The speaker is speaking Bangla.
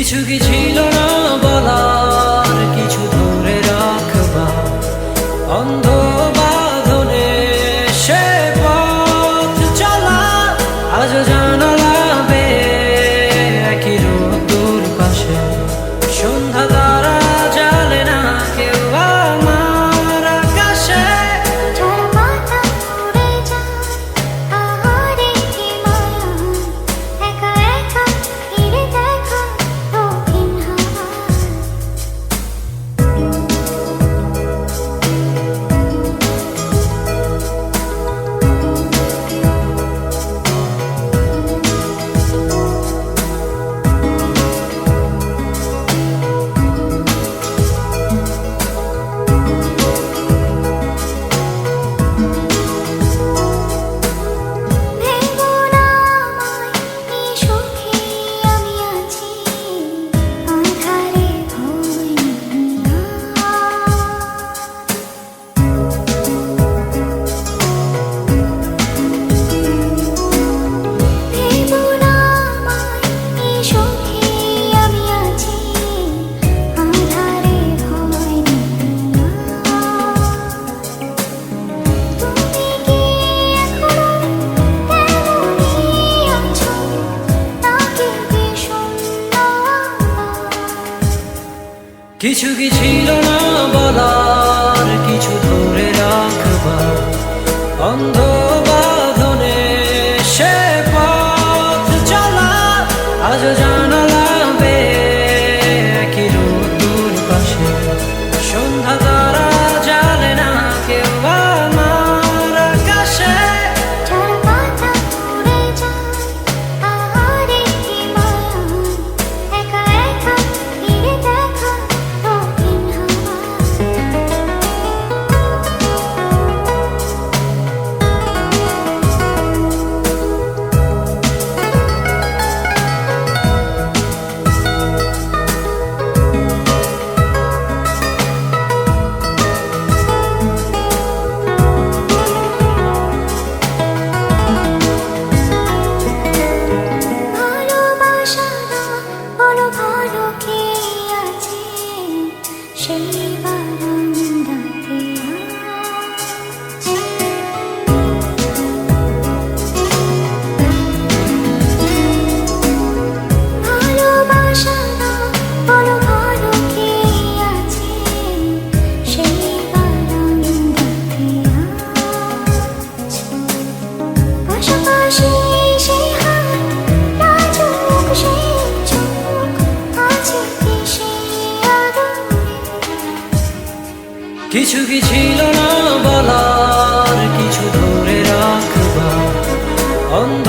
কিছু কি ছিল না বলার, কিছু ধরে রাখবা অন্ধ বাঁধনে সে পথ চলা। আজ জানালাবে একই রোদ্দুর পাশে সন্ধ্যা তারা জ্বালে না কেউ আমার আকাশে। কিছু কি ছিল না বলার, কিছু ধরে রাখবা অন্ধ বাঁধনে সে পথ চলা। আজ জানালাবে একই রোদ্দুর পাশে সন্ধ্যা তারা জ্বালে না কেউ আমার আকাশে। কিছু কি ছিল না বলার, কিছু ধরে রাখবা অন্ধ